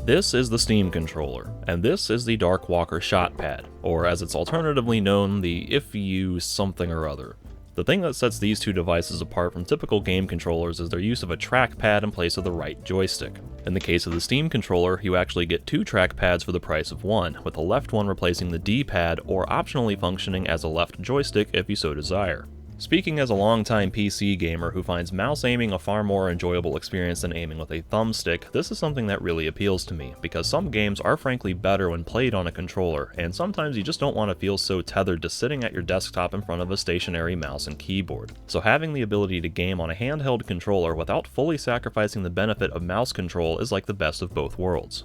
This is the Steam controller, and this is the DarkWalker ShotPad, or as it's alternatively known, the IFYOO something or other. The thing that sets these two devices apart from typical game controllers is their use of a trackpad in place of the right joystick. In the case of the Steam controller, you actually get two trackpads for the price of one, with the left one replacing the D-pad or optionally functioning as a left joystick if you so desire. Speaking as a longtime PC gamer who finds mouse aiming a far more enjoyable experience than aiming with a thumbstick, this is something that really appeals to me, because some games are frankly better when played on a controller, and sometimes you just don't want to feel so tethered to sitting at your desktop in front of a stationary mouse and keyboard. So having the ability to game on a handheld controller without fully sacrificing the benefit of mouse control is like the best of both worlds.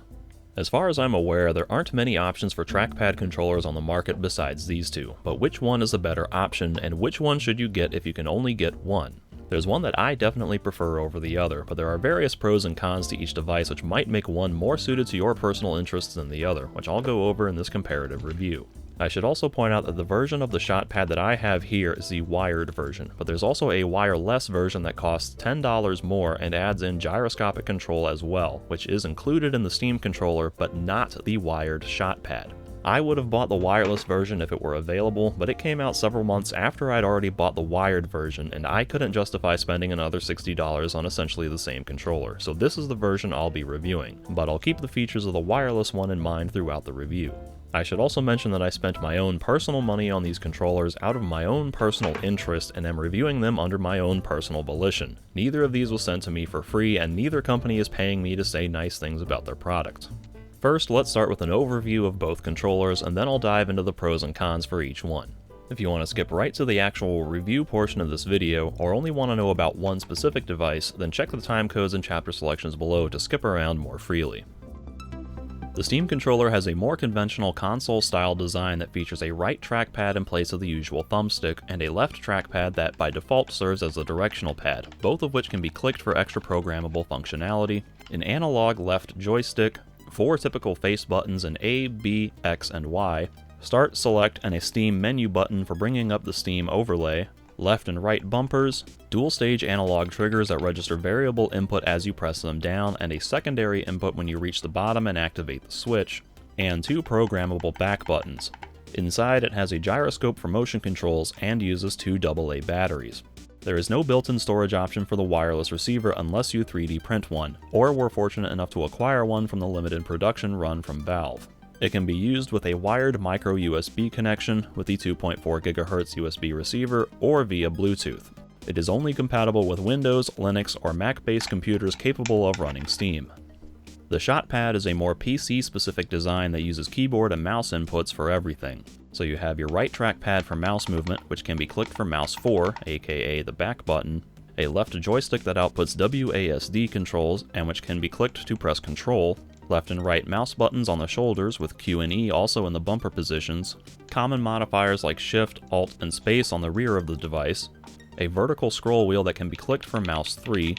As far as I'm aware, there aren't many options for trackpad controllers on the market besides these two, but which one is the better option, and which one should you get if you can only get one? There's one that I definitely prefer over the other, but there are various pros and cons to each device which might make one more suited to your personal interests than the other, which I'll go over in this comparative review. I should also point out that the version of the ShotPad that I have here is the wired version, but there's also a wireless version that costs $10 more and adds in gyroscopic control as well, which is included in the Steam controller, but not the wired ShotPad. I would have bought the wireless version if it were available, but it came out several months after I'd already bought the wired version, and I couldn't justify spending another $60 on essentially the same controller, so this is the version I'll be reviewing, but I'll keep the features of the wireless one in mind throughout the review. I should also mention that I spent my own personal money on these controllers out of my own personal interest and am reviewing them under my own personal volition. Neither of these was sent to me for free, and neither company is paying me to say nice things about their product. First, let's start with an overview of both controllers, and then I'll dive into the pros and cons for each one. If you want to skip right to the actual review portion of this video, or only want to know about one specific device, then check the timecodes and chapter selections below to skip around more freely. The Steam controller has a more conventional console-style design that features a right trackpad in place of the usual thumbstick, and a left trackpad that by default serves as a directional pad, both of which can be clicked for extra programmable functionality, an analog left joystick, 4 typical face buttons in A, B, X, and Y, Start, Select, and a Steam menu button for bringing up the Steam overlay, left and right bumpers, dual-stage analog triggers that register variable input as you press them down, and a secondary input when you reach the bottom and activate the switch, and 2 programmable back buttons. Inside, it has a gyroscope for motion controls and uses 2 AA batteries. There is no built-in storage option for the wireless receiver unless you 3D print one, or were fortunate enough to acquire one from the limited production run from Valve. It can be used with a wired micro USB connection with the 2.4 GHz USB receiver or via Bluetooth. It is only compatible with Windows, Linux, or Mac-based computers capable of running Steam. The ShotPad is a more PC-specific design that uses keyboard and mouse inputs for everything. So you have your right trackpad for mouse movement, which can be clicked for mouse 4, aka the back button, a left joystick that outputs WASD controls and which can be clicked to press control, left and right mouse buttons on the shoulders with Q and E also in the bumper positions, common modifiers like Shift, Alt, and Space on the rear of the device, a vertical scroll wheel that can be clicked for mouse 3,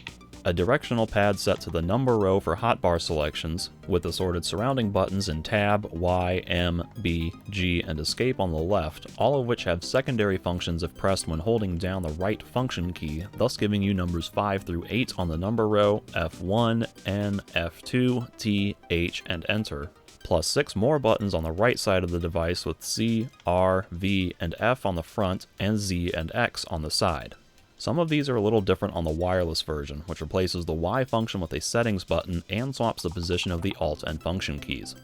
a directional pad set to the number row for hotbar selections, with assorted surrounding buttons in Tab, Y, M, B, G, and Escape on the left, all of which have secondary functions if pressed when holding down the right function key, thus giving you numbers 5 through 8 on the number row, F1, N, F2, T, H, and Enter, plus 6 more buttons on the right side of the device with C, R, V, and F on the front, and Z and X on the side. Some of these are a little different on the wireless version, which replaces the Y function with a settings button and swaps the position of the Alt and function keys.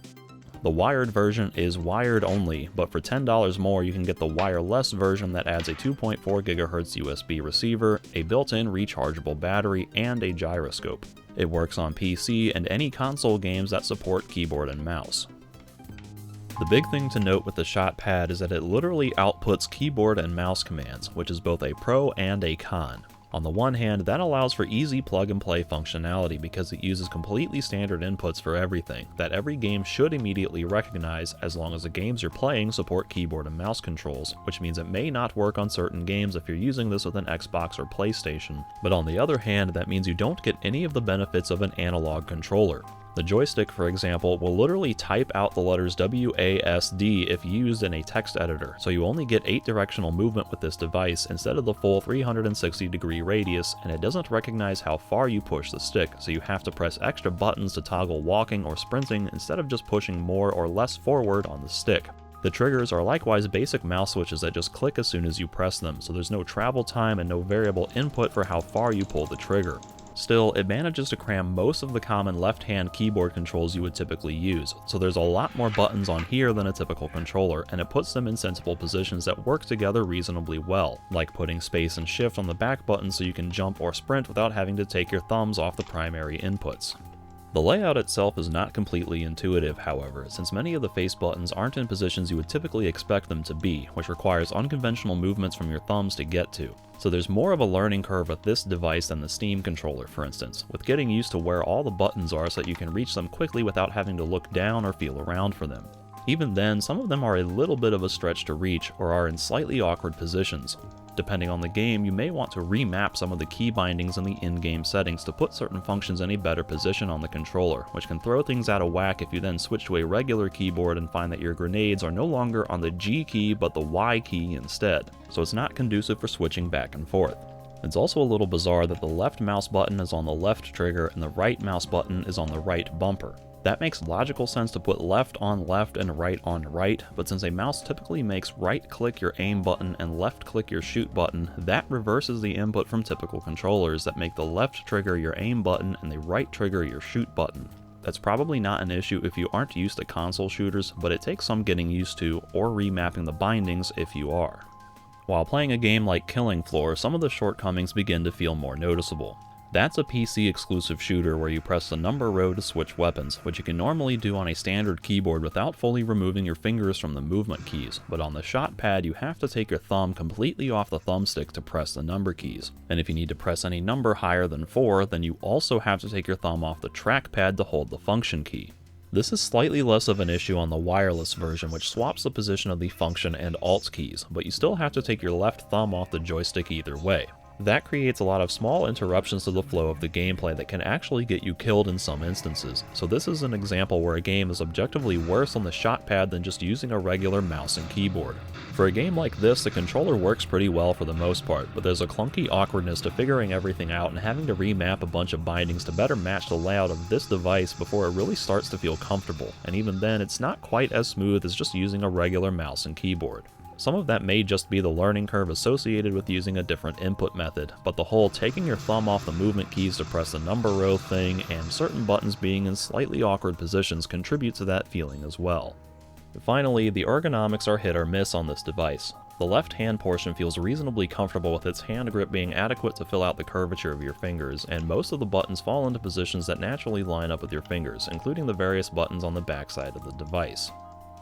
The wired version is wired only, but for $10 more you can get the wireless version that adds a 2.4 GHz USB receiver, a built-in rechargeable battery, and a gyroscope. It works on PC and any console games that support keyboard and mouse. The big thing to note with the ShotPad is that it literally outputs keyboard and mouse commands, which is both a pro and a con. On the one hand, that allows for easy plug-and-play functionality because it uses completely standard inputs for everything that every game should immediately recognize as long as the games you're playing support keyboard and mouse controls, which means it may not work on certain games if you're using this with an Xbox or PlayStation. But on the other hand, that means you don't get any of the benefits of an analog controller. The joystick, for example, will literally type out the letters WASD if used in a text editor, so you only get 8 directional movement with this device instead of the full 360-degree radius, and it doesn't recognize how far you push the stick, so you have to press extra buttons to toggle walking or sprinting instead of just pushing more or less forward on the stick. The triggers are likewise basic mouse switches that just click as soon as you press them, so there's no travel time and no variable input for how far you pull the trigger. Still, it manages to cram most of the common left-hand keyboard controls you would typically use, so there's a lot more buttons on here than a typical controller, and it puts them in sensible positions that work together reasonably well, like putting space and shift on the back button so you can jump or sprint without having to take your thumbs off the primary inputs. The layout itself is not completely intuitive, however, since many of the face buttons aren't in positions you would typically expect them to be, which requires unconventional movements from your thumbs to get to. So there's more of a learning curve with this device than the Steam controller, for instance, with getting used to where all the buttons are so that you can reach them quickly without having to look down or feel around for them. Even then, some of them are a little bit of a stretch to reach or are in slightly awkward positions. Depending on the game, you may want to remap some of the key bindings in the in-game settings to put certain functions in a better position on the controller, which can throw things out of whack if you then switch to a regular keyboard and find that your grenades are no longer on the G key but the Y key instead, so it's not conducive for switching back and forth. It's also a little bizarre that the left mouse button is on the left trigger and the right mouse button is on the right bumper. That makes logical sense to put left on left and right on right, but since a mouse typically makes right-click your aim button and left-click your shoot button, that reverses the input from typical controllers that make the left trigger your aim button and the right trigger your shoot button. That's probably not an issue if you aren't used to console shooters, but it takes some getting used to, or remapping the bindings if you are. While playing a game like Killing Floor, some of the shortcomings begin to feel more noticeable. That's a PC-exclusive shooter where you press the number row to switch weapons, which you can normally do on a standard keyboard without fully removing your fingers from the movement keys, but on the ShotPad you have to take your thumb completely off the thumbstick to press the number keys. And if you need to press any number higher than 4, then you also have to take your thumb off the trackpad to hold the function key. This is slightly less of an issue on the wireless version, which swaps the position of the function and alt keys, but you still have to take your left thumb off the joystick either way. That creates a lot of small interruptions to the flow of the gameplay that can actually get you killed in some instances, so this is an example where a game is objectively worse on the ShotPad than just using a regular mouse and keyboard. For a game like this, the controller works pretty well for the most part, but there's a clunky awkwardness to figuring everything out and having to remap a bunch of bindings to better match the layout of this device before it really starts to feel comfortable, and even then it's not quite as smooth as just using a regular mouse and keyboard. Some of that may just be the learning curve associated with using a different input method, but the whole taking your thumb off the movement keys to press the number row thing and certain buttons being in slightly awkward positions contribute to that feeling as well. Finally, the ergonomics are hit or miss on this device. The left hand portion feels reasonably comfortable with its hand grip being adequate to fill out the curvature of your fingers, and most of the buttons fall into positions that naturally line up with your fingers, including the various buttons on the backside of the device.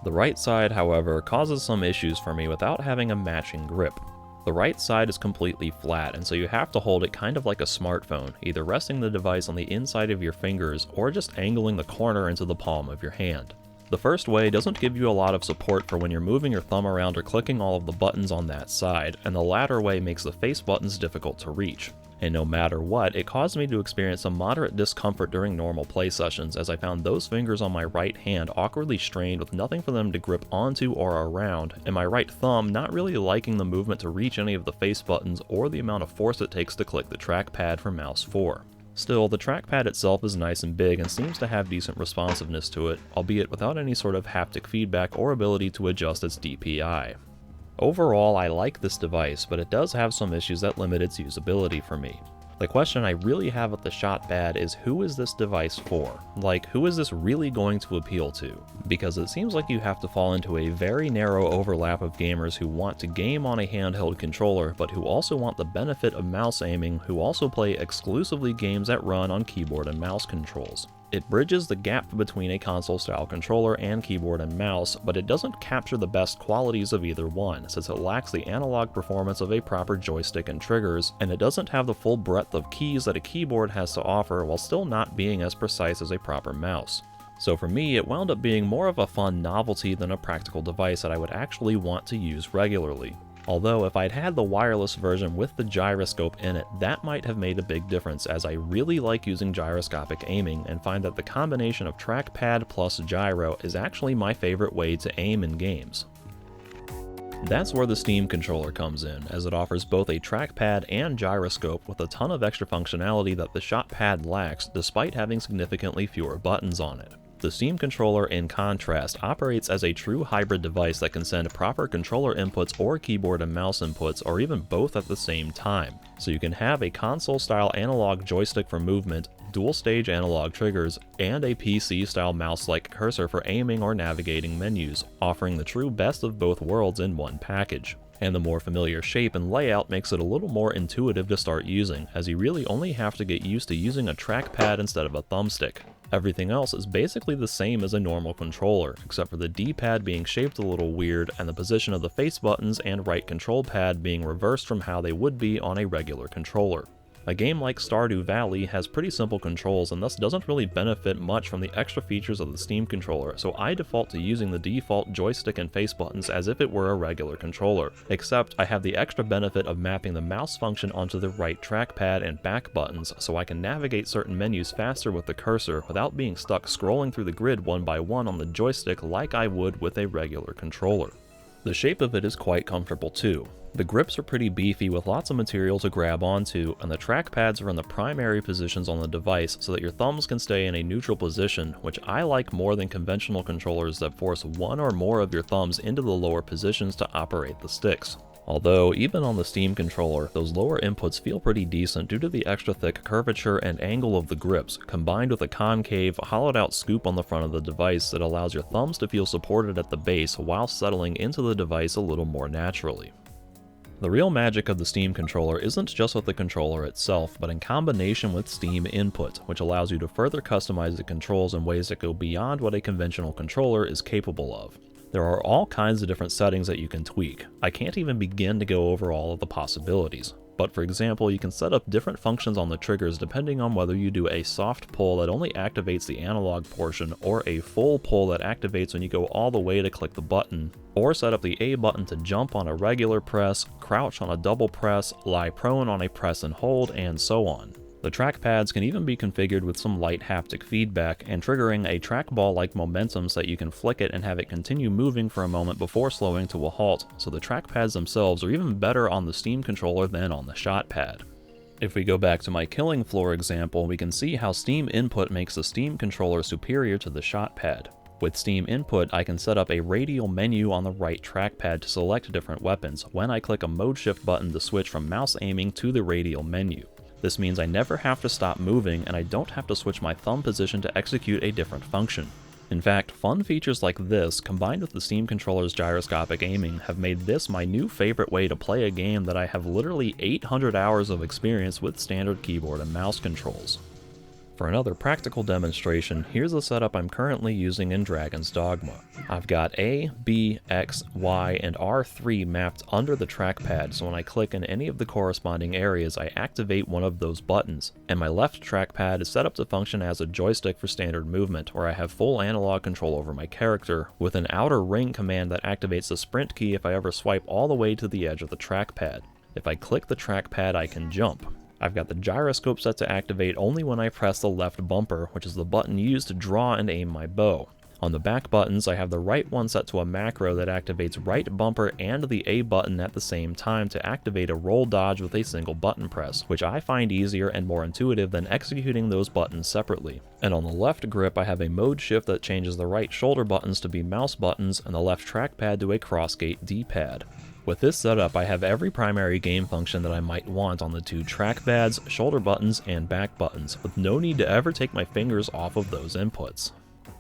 The right side, however, causes some issues for me without having a matching grip. The right side is completely flat, and so you have to hold it kind of like a smartphone, either resting the device on the inside of your fingers or just angling the corner into the palm of your hand. The first way doesn't give you a lot of support for when you're moving your thumb around or clicking all of the buttons on that side, and the latter way makes the face buttons difficult to reach. And no matter what, it caused me to experience some moderate discomfort during normal play sessions, as I found those fingers on my right hand awkwardly strained with nothing for them to grip onto or around, and my right thumb not really liking the movement to reach any of the face buttons or the amount of force it takes to click the trackpad for mouse 4. Still, the trackpad itself is nice and big and seems to have decent responsiveness to it, albeit without any sort of haptic feedback or ability to adjust its DPI. Overall, I like this device, but it does have some issues that limit its usability for me. The question I really have with the ShotPad is, who is this device for? Like, who is this really going to appeal to? Because it seems like you have to fall into a very narrow overlap of gamers who want to game on a handheld controller, but who also want the benefit of mouse aiming, who also play exclusively games that run on keyboard and mouse controls. It bridges the gap between a console-style controller and keyboard and mouse, but it doesn't capture the best qualities of either one, since it lacks the analog performance of a proper joystick and triggers, and it doesn't have the full breadth of keys that a keyboard has to offer while still not being as precise as a proper mouse. So for me, it wound up being more of a fun novelty than a practical device that I would actually want to use regularly. Although if I'd had the wireless version with the gyroscope in it, that might have made a big difference, as I really like using gyroscopic aiming and find that the combination of trackpad plus gyro is actually my favorite way to aim in games. That's where the Steam controller comes in, as it offers both a trackpad and gyroscope with a ton of extra functionality that the ShotPad lacks, despite having significantly fewer buttons on it. The Steam controller, in contrast, operates as a true hybrid device that can send proper controller inputs or keyboard and mouse inputs, or even both at the same time. So you can have a console-style analog joystick for movement, dual-stage analog triggers, and a PC-style mouse-like cursor for aiming or navigating menus, offering the true best of both worlds in one package. And the more familiar shape and layout makes it a little more intuitive to start using, as you really only have to get used to using a trackpad instead of a thumbstick. Everything else is basically the same as a normal controller, except for the D-pad being shaped a little weird and the position of the face buttons and right control pad being reversed from how they would be on a regular controller. A game like Stardew Valley has pretty simple controls and thus doesn't really benefit much from the extra features of the Steam controller, so I default to using the default joystick and face buttons as if it were a regular controller, except I have the extra benefit of mapping the mouse function onto the right trackpad and back buttons, so I can navigate certain menus faster with the cursor without being stuck scrolling through the grid one by one on the joystick like I would with a regular controller. The shape of it is quite comfortable too. The grips are pretty beefy with lots of material to grab onto, and the trackpads are in the primary positions on the device so that your thumbs can stay in a neutral position, which I like more than conventional controllers that force one or more of your thumbs into the lower positions to operate the sticks. Although, even on the Steam controller, those lower inputs feel pretty decent due to the extra thick curvature and angle of the grips, combined with a concave, hollowed-out scoop on the front of the device that allows your thumbs to feel supported at the base while settling into the device a little more naturally. The real magic of the Steam controller isn't just with the controller itself, but in combination with Steam Input, which allows you to further customize the controls in ways that go beyond what a conventional controller is capable of. There are all kinds of different settings that you can tweak. I can't even begin to go over all of the possibilities. But for example, you can set up different functions on the triggers depending on whether you do a soft pull that only activates the analog portion, or a full pull that activates when you go all the way to click the button, or set up the A button to jump on a regular press, crouch on a double press, lie prone on a press and hold, and so on. The trackpads can even be configured with some light haptic feedback and triggering a trackball-like momentum so that you can flick it and have it continue moving for a moment before slowing to a halt, so the trackpads themselves are even better on the Steam controller than on the ShotPad. If we go back to my killing floor example, we can see how Steam Input makes the Steam controller superior to the ShotPad. With Steam Input, I can set up a radial menu on the right trackpad to select different weapons when I click a mode shift button to switch from mouse aiming to the radial menu. This means I never have to stop moving, and I don't have to switch my thumb position to execute a different function. In fact, fun features like this, combined with the Steam controller's gyroscopic aiming, have made this my new favorite way to play a game that I have literally 800 hours of experience with standard keyboard and mouse controls. For another practical demonstration, here's the setup I'm currently using in Dragon's Dogma. I've got A, B, X, Y, and R3 mapped under the trackpad, so when I click in any of the corresponding areas, I activate one of those buttons. And my left trackpad is set up to function as a joystick for standard movement, where I have full analog control over my character, with an outer ring command that activates the sprint key if I ever swipe all the way to the edge of the trackpad. If I click the trackpad, I can jump. I've got the gyroscope set to activate only when I press the left bumper, which is the button used to draw and aim my bow. On the back buttons, I have the right one set to a macro that activates right bumper and the A button at the same time to activate a roll dodge with a single button press, which I find easier and more intuitive than executing those buttons separately. And on the left grip, I have a mode shift that changes the right shoulder buttons to be mouse buttons and the left trackpad to a crossgate D-pad. With this setup, I have every primary game function that I might want on the two trackpads, shoulder buttons, and back buttons, with no need to ever take my fingers off of those inputs.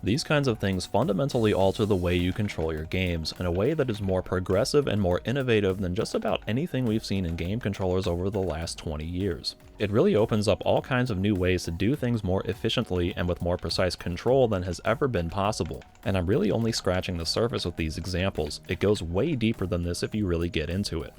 These kinds of things fundamentally alter the way you control your games in a way that is more progressive and more innovative than just about anything we've seen in game controllers over the last 20 years. It really opens up all kinds of new ways to do things more efficiently and with more precise control than has ever been possible. And I'm really only scratching the surface with these examples. It goes way deeper than this if you really get into it.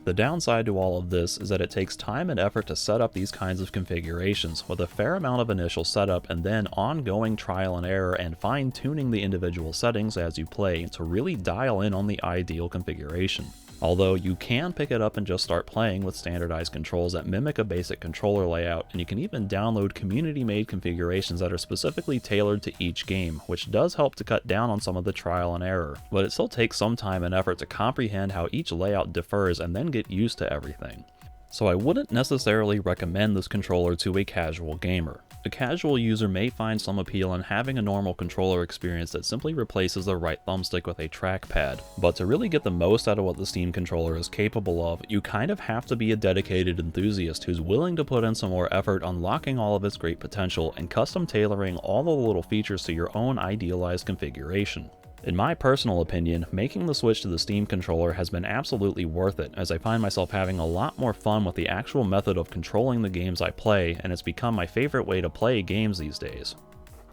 The downside to all of this is that it takes time and effort to set up these kinds of configurations, with a fair amount of initial setup and then ongoing trial and error and fine-tuning the individual settings as you play to really dial in on the ideal configuration. Although you can pick it up and just start playing with standardized controls that mimic a basic controller layout, and you can even download community-made configurations that are specifically tailored to each game, which does help to cut down on some of the trial and error. But it still takes some time and effort to comprehend how each layout differs and then get used to everything. So I wouldn't necessarily recommend this controller to a casual gamer. A casual user may find some appeal in having a normal controller experience that simply replaces the right thumbstick with a trackpad, but to really get the most out of what the Steam controller is capable of, you kind of have to be a dedicated enthusiast who's willing to put in some more effort unlocking all of its great potential and custom tailoring all the little features to your own idealized configuration. In my personal opinion, making the switch to the Steam controller has been absolutely worth it, as I find myself having a lot more fun with the actual method of controlling the games I play, and it's become my favorite way to play games these days.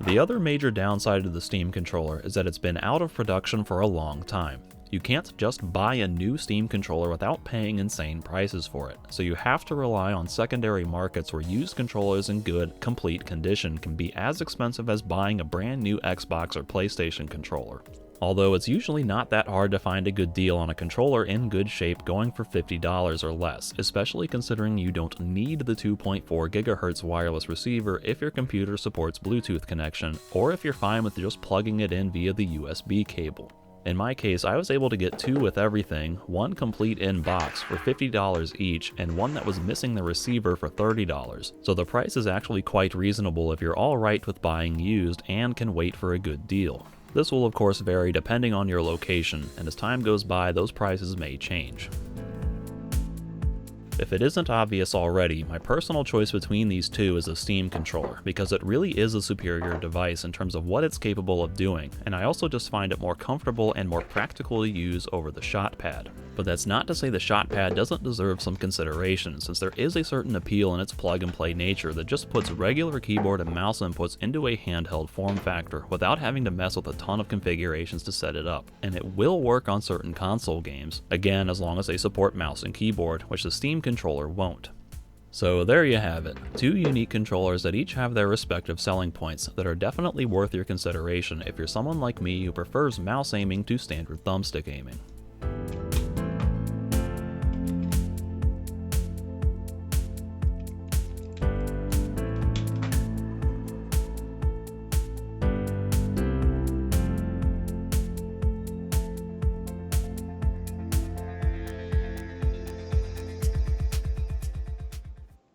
The other major downside to the Steam controller is that it's been out of production for a long time. You can't just buy a new Steam controller without paying insane prices for it, so you have to rely on secondary markets where used controllers in good, complete condition can be as expensive as buying a brand new Xbox or PlayStation controller. Although it's usually not that hard to find a good deal on a controller in good shape going for $50 or less, especially considering you don't need the 2.4 GHz wireless receiver if your computer supports Bluetooth connection, or if you're fine with just plugging it in via the USB cable. In my case, I was able to get two with everything, one complete in box for $50 each, and one that was missing the receiver for $30, so the price is actually quite reasonable if you're alright with buying used and can wait for a good deal. This will of course vary depending on your location, and as time goes by, those prices may change. If it isn't obvious already, my personal choice between these two is the Steam controller, because it really is a superior device in terms of what it's capable of doing, and I also just find it more comfortable and more practical to use over the ShotPad. But that's not to say the ShotPad doesn't deserve some consideration, since there is a certain appeal in its plug-and-play nature that just puts regular keyboard and mouse inputs into a handheld form factor without having to mess with a ton of configurations to set it up, and it will work on certain console games, again as long as they support mouse and keyboard, which the Steam controller won't. So there you have it, two unique controllers that each have their respective selling points that are definitely worth your consideration if you're someone like me who prefers mouse aiming to standard thumbstick aiming.